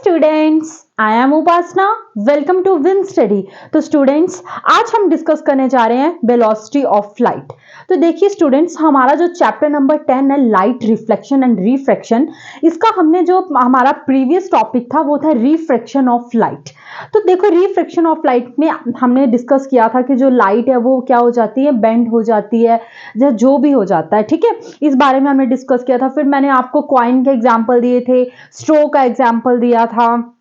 Students, I am Upasana. Welcome to win study. तो students, आज हम डिस्कस करने जा रहे हैं वेलोसिटी ऑफ लाइट। तो देखिए स्टूडेंट्स, हमारा जो चैप्टर नंबर 10 है लाइट रिफ्लेक्शन एंड रिफ्रैक्शन, इसका हमने जो हमारा प्रीवियस टॉपिक था वो था रिफ्रैक्शन ऑफ लाइट। तो देखो रिफ्रैक्शन ऑफ लाइट में हमने डिस्कस किया था कि जो लाइट है वो क्या हो जाती है, बेंड हो जाती है, जो भी हो जाता है, ठीक है। इस बारे में हमने डिस्कस किया था। फिर मैंने आपको कॉइन के एग्जाम्पल दिए थे, स्ट्रो का एग्जाम्पल दिया था,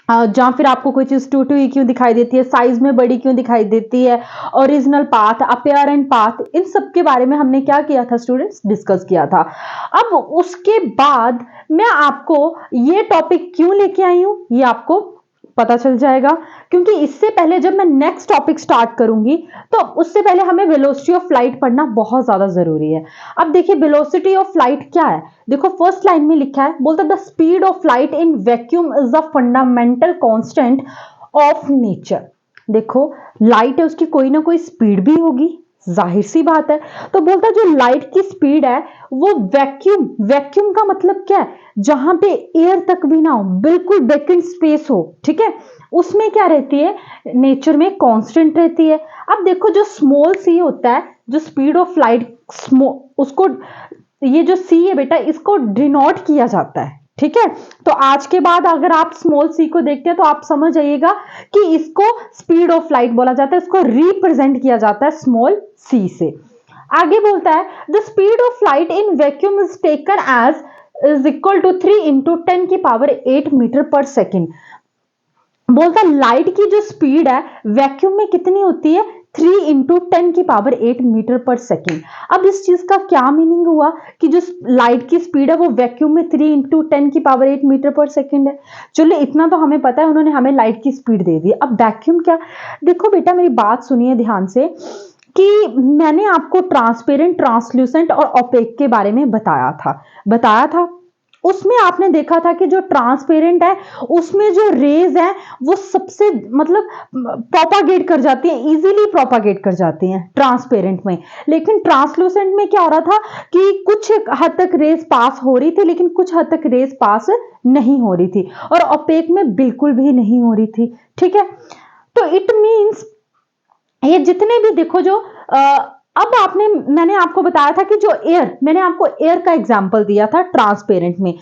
जहां फिर आपको कोई चीज टू ही क्यों दिखाई देती है, साइज में बड़ी क्यों दिखाई देती है, ओरिजिनल पाथ, अपेरेंट पाथ, इन सब के बारे में हमने क्या किया था स्टूडेंट्स, डिस्कस किया था। अब उसके बाद मैं आपको ये टॉपिक क्यों लेके आई हूं ये आपको पता चल जाएगा, क्योंकि इससे पहले जब मैं नेक्स्ट टॉपिक स्टार्ट करूंगी तो उससे पहले हमें वेलोसिटी ऑफ लाइट पढ़ना बहुत ज्यादा जरूरी है। अब देखिए वेलोसिटी ऑफ लाइट क्या है। देखो फर्स्ट लाइन में लिखा है, बोलता the speed of light in vacuum is the fundamental constant of nature. देखो लाइट है, उसकी कोई ना कोई स्पीड भी होगी, जाहिर सी बात है। तो बोलता जो लाइट की स्पीड है वो वैक्यूम, वैक्यूम का मतलब क्या है, जहां पे एयर तक भी ना हो, बिल्कुल वैकेंट स्पेस हो, ठीक है, उसमें क्या रहती है, नेचर में कांस्टेंट रहती है। अब देखो जो स्मॉल सी होता है, जो स्पीड ऑफ लाइट उसको, ये जो सी है बेटा, इसको डिनोट किया जाता है, ठीक है। तो आज के बाद अगर आप स्मॉल सी को देखते हैं तो आप समझ जाइएगा कि इसको स्पीड ऑफ लाइट बोला जाता है, इसको रिप्रेजेंट किया जाता है स्मॉल सी से। आगे बोलता है the speed of light in vacuum is taken as is equal to 3 into 10 की पावर 8 मीटर पर सेकेंड। बोलता लाइट की जो स्पीड है वैक्यूम में कितनी होती है, 3 इंटू 10 की पावर 8 मीटर पर सेकेंड। अब इस चीज का क्या मीनिंग हुआ कि जो लाइट की स्पीड है वो वैक्यूम में 3 इंटू 10 की पावर 8 मीटर पर सेकेंड है। चलो इतना तो हमें पता है, उन्होंने हमें लाइट की स्पीड दे दी। अब वैक्यूम क्या, देखो बेटा मेरी बात सुनिए ध्यान से, कि मैंने आपको ट्रांसपेरेंट, ट्रांसल्यूसेंट और ओपेक के बारे में बताया था। उसमें आपने देखा था कि जो ट्रांसपेरेंट है उसमें जो रेज है वो सबसे मतलब प्रोपागेट कर जाती है, इजीली प्रोपागेट कर जाती हैं ट्रांसपेरेंट में। लेकिन ट्रांसलूसेंट में क्या हो रहा था कि कुछ हद तक रेज पास हो रही थी, लेकिन कुछ हद तक रेज पास नहीं हो रही थी, और ओपेक में बिल्कुल भी नहीं हो रही थी, ठीक है। तो इट मींस ये जितने भी देखो जो अब मैंने आपको बताया था कि जो एयर, मैंने आपको एयर का एग्जांपल दिया था ट्रांसपेरेंट में।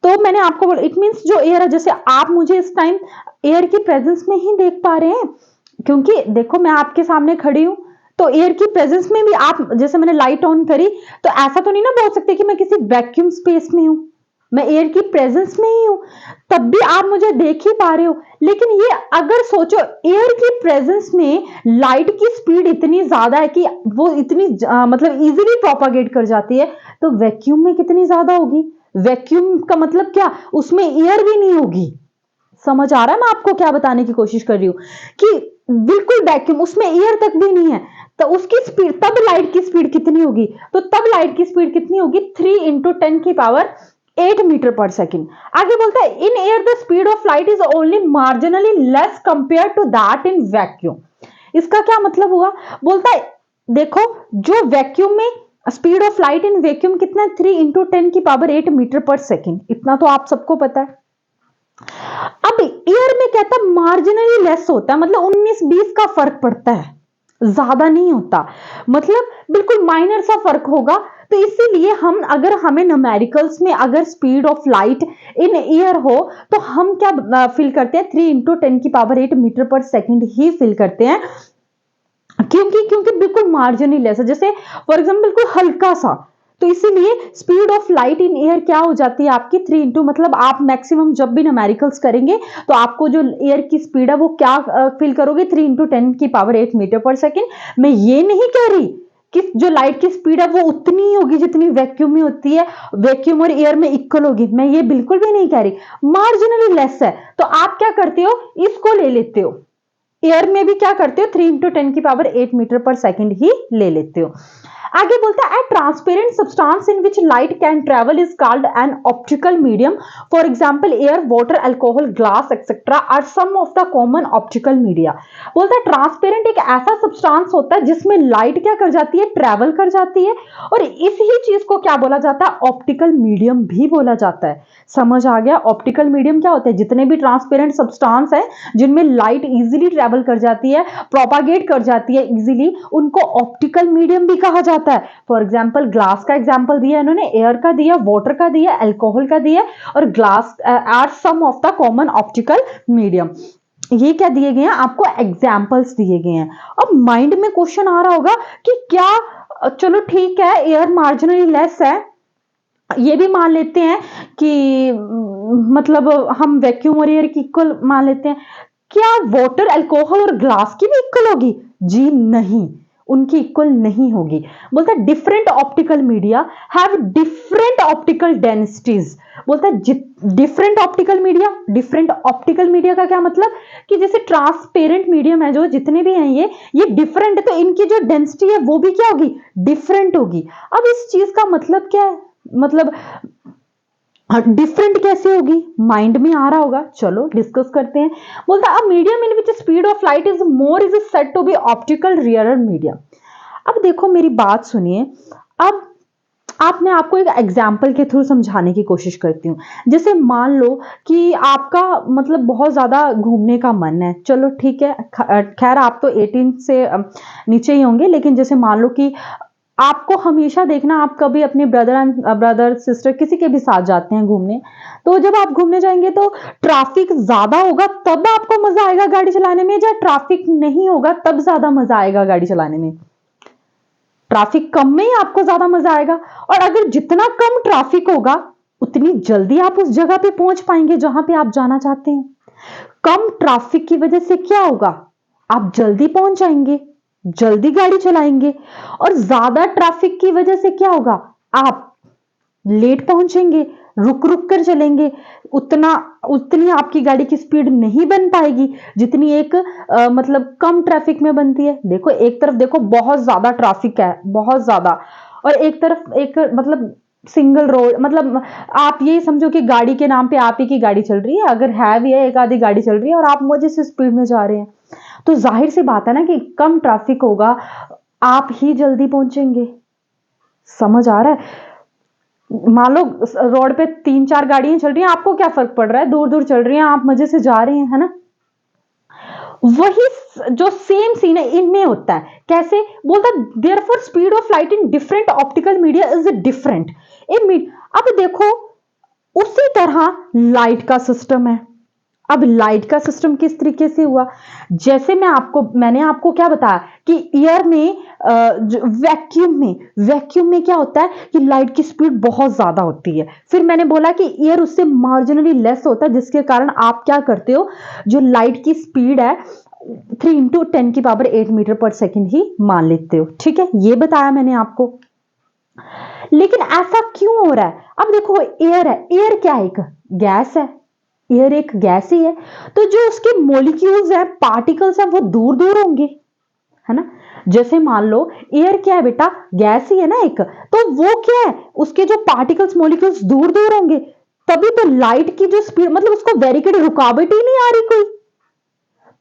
तो मैंने आपको बोला इट मींस जो एयर है, जैसे आप मुझे इस टाइम एयर की प्रेजेंस में ही देख पा रहे हैं, क्योंकि देखो मैं आपके सामने खड़ी हूं, तो एयर की प्रेजेंस में भी आप, जैसे मैंने लाइट ऑन करी तो ऐसा तो नहीं ना बोल सकते कि मैं किसी वैक्यूम स्पेस में हूं, मैं एयर की प्रेजेंस में ही हूं, तब भी आप मुझे देख ही पा रहे हो। लेकिन ये अगर सोचो एयर की प्रेजेंस में लाइट की स्पीड इतनी ज्यादा है कि वो इतनी मतलब इजीली प्रोपागेट कर जाती है, तो वैक्यूम में कितनी ज्यादा होगी। वैक्यूम का मतलब क्या, उसमें एयर भी नहीं होगी। समझ आ रहा है मैं आपको क्या बताने की कोशिश कर रही हूं, कि बिल्कुल वैक्यूम, उसमें एयर तक भी नहीं है, तो उसकी स्पीड, तब लाइट की स्पीड कितनी होगी, तो तब लाइट की स्पीड कितनी होगी, 3 इंटू 10 की पावर 8 मीटर पर सेकेंड। आगे बोलता है in air the speed of light is only marginally less compare to that in vacuum. इसका क्या मतलब हुआ, बोलता है देखो जो वैक्यूम में speed of light in vacuum कितना, 3 इंटू 10 की पावर 8 मीटर पर सेकेंड, इतना तो आप सबको पता है। अब एयर में कहता है मार्जिनली लेस होता है, मतलब 19-20 का फर्क पड़ता है, ज्यादा नहीं होता, मतलब बिल्कुल माइनर सा फर्क होगा। तो इसीलिए हम, अगर हमें न्यूमेरिकल्स में अगर speed of light in air हो तो हम क्या फिल करते हैं, 3 इंटू 10 की पावर 8 मीटर पर सेकेंड ही फिल करते हैं, क्योंकि बिल्कुल मार्जिनली लेस है, जैसे फॉर एग्जाम्पल बिल्कुल हल्का सा। तो इसीलिए speed of light in air क्या हो जाती है आपकी, 3 इंटू, मतलब आप मैक्सिमम जब भी न्यूमेरिकल्स करेंगे तो आपको जो एयर की स्पीड है वो क्या फील करोगे, 3 इंटू 10 की पावर 8 मीटर पर सेकेंड। मैं ये नहीं कह रही कि जो लाइट की स्पीड है वो उतनी ही होगी जितनी वैक्यूम में होती है, वैक्यूम और एयर में इक्वल होगी, मैं ये बिल्कुल भी नहीं कह रही, मार्जिनली लेस है। तो आप क्या करते हो, इसको ले लेते हो, एयर में भी क्या करते हो, 3 इंटू 10 की पावर 8 मीटर पर सेकेंड ही ले लेते हो। आगे बोलता है transparent substance in which light can travel is called an optical medium. For example air, water, alcohol, glass etcetera are some of the common optical media. बोलता है ट्रांसपेरेंट एक ऐसा सब्सटेंस होता है जिसमें लाइट क्या कर जाती है, ट्रेवल कर जाती है, और इस ही चीज को क्या बोला जाता है, ऑप्टिकल मीडियम भी बोला जाता है। समझ आ गया? ऑप्टिकल मीडियम क्या होता है, जितने भी ट्रांसपेरेंट सब्सटेंस है जिनमें लाइट इजीली ट्रेवल कर जाती है, प्रोपागेट कर जाती है इजीली, उनको ऑप्टिकल मीडियम भी कहा जाता है। फॉर एग्जांपल ग्लास का एग्जांपल दिया इन्होंने, एयर का दिया, वाटर का दिया, अल्कोहल का दिया, और glass are some of the common optical medium. ये क्या दिए गए हैं आपको, एग्जाम्पल्स दिए गए हैं। अब माइंड में क्वेश्चन आ रहा होगा कि क्या, चलो ठीक है एयर मार्जिनली लेस है, ये भी मान लेते हैं कि मतलब हम वैक्यूम और एयर की इक्वल मान लेते हैं, क्या वाटर, अल्कोहल और ग्लास की भी इक्वल होगी? जी नहीं, उनकी इक्वल नहीं होगी। बोलता है different optical media have different optical densities. बोलता है different optical media, different optical media का क्या मतलब कि जैसे ट्रांसपेरेंट मीडियम है जो जितने भी हैं ये डिफरेंट है, तो इनकी जो डेंसिटी है वो भी क्या होगी, डिफरेंट होगी। अब इस चीज का मतलब क्या है, मतलब डिफरेंट कैसे होगी, माइंड में आ रहा होगा, चलो डिस्कस करते हैं। बोलता है medium in which speed of light is more is said to be optical rarer medium. अब देखो मेरी बात सुनिए, अब मैं आपको एक एग्जाम्पल के थ्रू समझाने की कोशिश करती हूँ। जैसे मान लो कि आपका मतलब बहुत ज्यादा घूमने का मन है, चलो ठीक है, खैर आप तो 18 से नीचे ही होंगे, लेकिन जैसे मान लो कि आपको हमेशा देखना, आप कभी अपने ब्रदर सिस्टर किसी के भी साथ जाते हैं घूमने, तो जब आप घूमने जाएंगे तो ट्रैफिक ज्यादा होगा तब आपको मजा आएगा गाड़ी चलाने में, या ट्रैफिक नहीं होगा तब ज्यादा मजा आएगा गाड़ी चलाने में? ट्रैफिक कम में ही आपको ज्यादा मजा आएगा, और अगर जितना कम ट्रैफिक होगा उतनी जल्दी आप उस जगह पे पहुंच पाएंगे जहां पे आप जाना चाहते हैं। कम ट्रैफिक की वजह से क्या होगा, आप जल्दी पहुंच जाएंगे, जल्दी गाड़ी चलाएंगे, और ज्यादा ट्रैफिक की वजह से क्या होगा, आप लेट पहुंचेंगे, रुक रुक कर चलेंगे, उतनी आपकी गाड़ी की स्पीड नहीं बन पाएगी जितनी एक मतलब कम ट्रैफिक में बनती है। देखो एक तरफ देखो बहुत ज्यादा ट्रैफिक है, बहुत ज्यादा, और एक तरफ एक मतलब सिंगल रोड, मतलब आप ये समझो कि गाड़ी के नाम पे आप ही की गाड़ी चल रही है, अगर है भी है एक आधी गाड़ी चल रही है और आप मजे से स्पीड में जा रहे हैं, तो जाहिर सी बात है ना कि कम ट्रैफिक होगा, आप ही जल्दी पहुंचेंगे। समझ आ रहा है? मान लो रोड पे 3-4 गाड़ियां चल रही हैं, आपको क्या फर्क पड़ रहा है, दूर दूर चल रही हैं, आप मजे से जा रहे हैं, है ना? वही जो सेम सीन है इनमें होता है। कैसे? बोलता therefore speed of light in different optical media is different. अब देखो उसी तरह लाइट का सिस्टम है। अब लाइट का सिस्टम किस तरीके से हुआ, जैसे मैंने आपको क्या बताया कि एयर में वैक्यूम में क्या होता है कि लाइट की स्पीड बहुत ज्यादा होती है। फिर मैंने बोला कि एयर उससे मार्जिनली लेस होता है, जिसके कारण आप क्या करते हो, जो लाइट की स्पीड है 3 × 10⁸ मीटर पर सेकेंड ही मान लेते हो। ठीक है, ये बताया मैंने आपको। लेकिन ऐसा क्यों हो रहा है? अब देखो एयर है, एयर क्या है, एक गैस है, एयर एक गैस ही है, तो जो उसके मॉलिक्यूल्स हैं, पार्टिकल्स हैं, वो दूर दूर होंगे, है ना? जैसे मान लो एयर क्या है बेटा, गैस ही है ना एक, तो वो क्या है, उसके जो पार्टिकल्स मॉलिक्यूल्स दूर दूर होंगे, तभी तो लाइट की जो स्पीड, मतलब उसको बैरिकेड रुकावट ही नहीं आ रही कोई,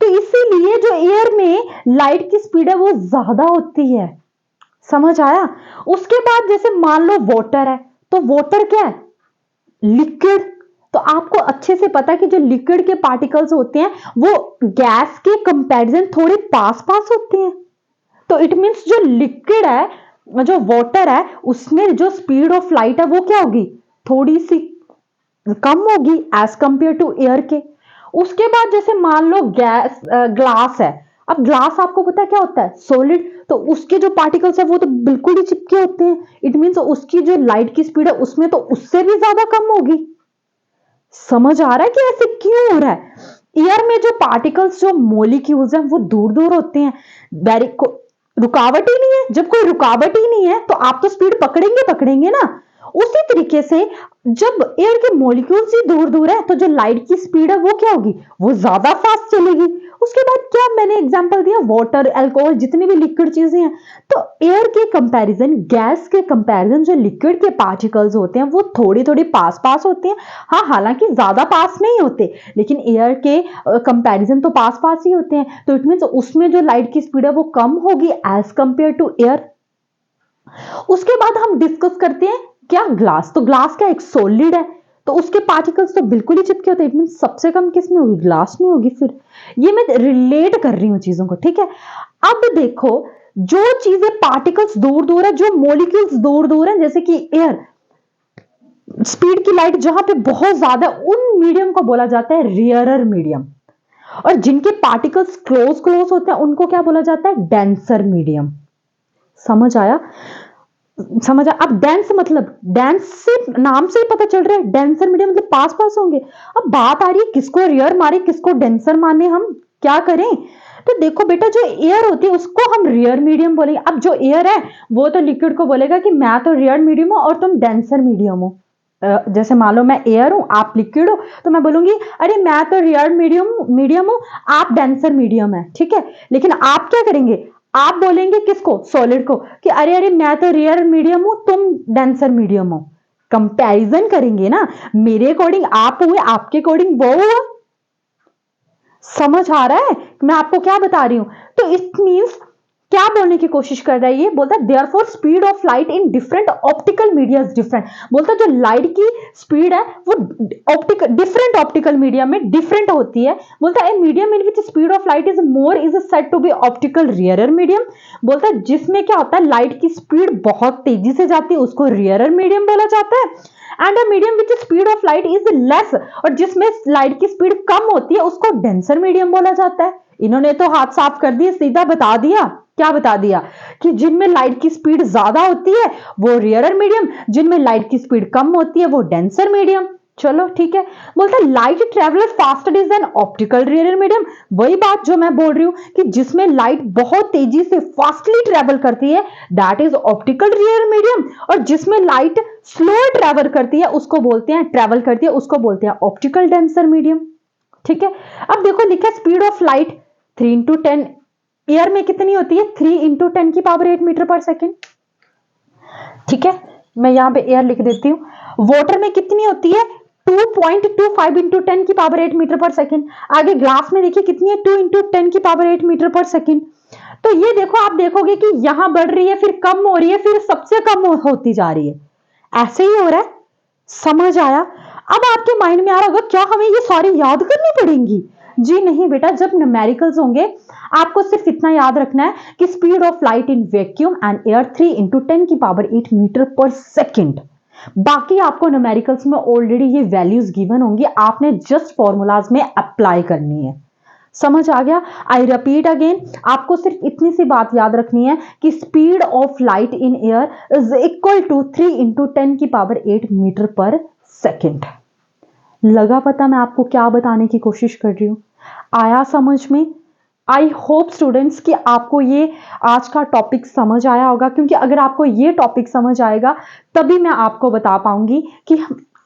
तो इसीलिए जो एयर में लाइट की स्पीड है वो ज्यादा होती है। समझ आया? उसके बाद जैसे मान लो वाटर है, तो वाटर क्या है, लिक्विड, तो आपको अच्छे से पता है कि जो लिक्विड के पार्टिकल्स होते हैं वो गैस के कंपैरिजन थोड़े पास पास होते हैं, तो इट मींस जो लिक्विड है, जो वाटर है, उसमें जो स्पीड ऑफ लाइट है वो क्या होगी, थोड़ी सी कम होगी एज कंपेयर टू एयर के। उसके बाद जैसे मान लो ग्लास है, अब ग्लास आपको पता है क्या होता है, सॉलिड, तो उसके जो पार्टिकल्स है वो तो बिल्कुल ही चिपके होते हैं, इट मींस उसकी जो लाइट की स्पीड है उसमें तो उससे भी ज्यादा कम होगी। समझ आ रहा है कि ऐसे क्यों हो रहा है? एयर में जो पार्टिकल्स, जो मॉलिक्यूल्स हैं वो दूर दूर होते हैं, रुकावट ही नहीं है, जब कोई रुकावट ही नहीं है तो आप तो स्पीड पकड़ेंगे ना, उसी तरीके से जब एयर के मॉलिक्यूल्स ही दूर दूर है तो जो लाइट की स्पीड है वो क्या होगी, वो ज्यादा फास्ट चलेगी। उसके बाद क्या मैंने एग्जांपल दिया, वाटर, अल्कोहल, जितनी भी लिक्विड चीजें हैं। तो एयर के कंपैरिजन, गैस के कंपैरिजन जो लिक्विड के पार्टिकल्स होते हैं वो थोड़ी थोड़ी पास पास होते हैं। हाँ, हालांकि ज्यादा पास नहीं होते, लेकिन एयर के कंपैरिजन तो पास पास ही होते हैं। तो इट मीन्स उसमें जो लाइट की स्पीड है वो कम होगी एज कंपेयर टू एयर। उसके बाद हम डिस्कस करते हैं क्या, ग्लास। तो ग्लास क्या एक सॉलिड है, तो उसके पार्टिकल्स तो बिल्कुल ही चिपके होते हैं। इट मीन सबसे कम किस में होगी, ग्लास में होगी। फिर ये मैं रिलेट कर रही हूं चीजों को, ठीक है। अब देखो, जो चीजें पार्टिकल्स दूर दूर है, जो मॉलिक्यूल्स दूर दूर है, जैसे कि एयर, स्पीड की लाइट जहां पे बहुत ज्यादा, उन मीडियम को बोला जाता है रेयरर मीडियम। और जिनके पार्टिकल्स क्लोज क्लोज होते हैं उनको क्या बोला जाता है, डेंसर मीडियम। समझ आया, समझ आया। अब डेंस मतलब, डेंस से नाम से ही पता चल रहा है, डेंसर मीडियम मतलब पास पास होंगे। अब बात आ रही है किसको रेयर मारे किसको डेंसर माने, हम क्या करें। तो देखो बेटा, जो एयर होती है उसको हम रेयर मीडियम बोलेंगे। अब जो एयर है वो तो लिक्विड को बोलेगा कि मैं तो रेयर मीडियम हूं और तुम डेंसर मीडियम हो। जैसे मान लो मैं एयर हूं, आप लिक्विड हो, तो मैं बोलूंगी अरे मैं तो रेयर मीडियम हूं, आप डेंसर मीडियम है, ठीक है। लेकिन आप क्या करेंगे, आप बोलेंगे किसको, सॉलिड को, कि अरे अरे मैं तो रेयर मीडियम हूं, तुम डेंसर मीडियम हो। कंपैरिजन करेंगे ना, मेरे अकॉर्डिंग आप हुए, आपके अकॉर्डिंग वो हुआ। समझ आ रहा है मैं आपको क्या बता रही हूं। तो इट मींस क्या बोलने की कोशिश कर रहा है, ये बोलता है therefore speed of light in different optical media is different. बोलता है जो लाइट की स्पीड है वो ऑप्टिकल, डिफरेंट ऑप्टिकल मीडिया में डिफरेंट होती है। बोलता है medium in which speed of light is more is said to be optical rarer medium. बोलता है जिसमें क्या होता है, लाइट की स्पीड बहुत तेजी से जाती है उसको रेयरर मीडियम बोला जाता है। And a medium which speed of light is less, और जिसमें लाइट की स्पीड कम होती है उसको डेंसर मीडियम बोला जाता है। इन्होंने तो हाथ साफ कर दिए, सीधा बता दिया। क्या बता दिया कि जिनमें लाइट की स्पीड ज्यादा होती है वो रेयरर मीडियम, जिनमें लाइट की स्पीड कम होती है वो डेंसर मीडियम। चलो ठीक है। बोलता है light traveller faster is an optical rarer medium. वही बात जो मैं बोल रही हूं कि जिसमें लाइट बहुत तेजी से फास्टली ट्रेवल करती है that is optical rarer medium, और जिसमें लाइट स्लो ट्रेवल करती है उसको बोलते हैं, ट्रेवल करती है उसको बोलते हैं ऑप्टिकल डेंसर मीडियम। ठीक है। अब देखो लिखा speed of light 3 into 10, air में कितनी होती है, 3 into 10 की पावर 8 मीटर पर सेकेंड। ठीक है, मैं यहां पे एयर लिख देती हूं। वाटर में कितनी होती है, 2.25 into 10 की पावर 8 मीटर पर सेकेंड। आगे ग्लास में देखिए कितनी है, 2 into 10 की पावर 8 मीटर पर सेकेंड। तो ये देखो, आप देखोगे कि यहां बढ़ रही है, फिर कम हो रही है, फिर सबसे कम होती जा रही है, ऐसे ही हो रहा है। समझ आया। अब आपके माइंड में आ रहा होगा क्या हमें ये सारी याद करनी पड़ेंगी। जी नहीं बेटा, जब न्यूमेरिकल्स होंगे आपको सिर्फ इतना याद रखना है कि speed of light in vacuum and air 3 into 10 की पावर 8 मीटर पर सेकेंड। बाकी आपको न्यूमेरिकल्स में ऑलरेडी ये वैल्यूज गिवन होंगी, आपने जस्ट फॉर्मूलाज में अप्लाई करनी है। समझ आ गया। आई रिपीट अगेन, आपको सिर्फ इतनी सी बात याद रखनी है कि speed of light in air is equal to 3 into 10 की पावर 8 मीटर पर सेकेंड। लगा पता मैं आपको क्या बताने की कोशिश कर रही हूं, आया समझ में। आई होप स्टूडेंट्स कि आपको ये आज का टॉपिक समझ आया होगा, क्योंकि अगर आपको ये टॉपिक समझ आएगा तभी मैं आपको बता पाऊंगी कि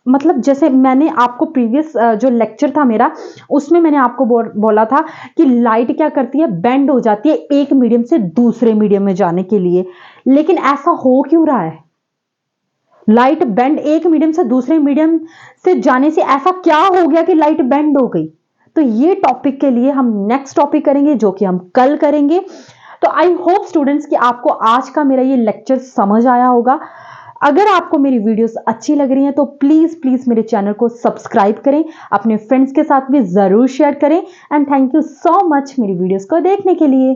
मतलब जैसे मैंने आपको प्रीवियस जो लेक्चर था मेरा उसमें मैंने आपको बोला था कि लाइट क्या करती है, बेंड हो जाती है एक मीडियम से दूसरे मीडियम में जाने के लिए। लेकिन ऐसा हो क्यों रहा है, लाइट बेंड एक मीडियम से दूसरे मीडियम से जाने से ऐसा क्या हो गया कि लाइट बेंड हो गई। तो ये टॉपिक के लिए हम नेक्स्ट टॉपिक करेंगे जो कि हम कल करेंगे। तो आई होप स्टूडेंट्स कि आपको आज का मेरा ये लेक्चर समझ आया होगा। अगर आपको मेरी वीडियोस अच्छी लग रही हैं तो प्लीज प्लीज मेरे चैनल को सब्सक्राइब करें, अपने फ्रेंड्स के साथ भी जरूर शेयर करें। And thank you so much मेरी वीडियोस को देखने के लिए।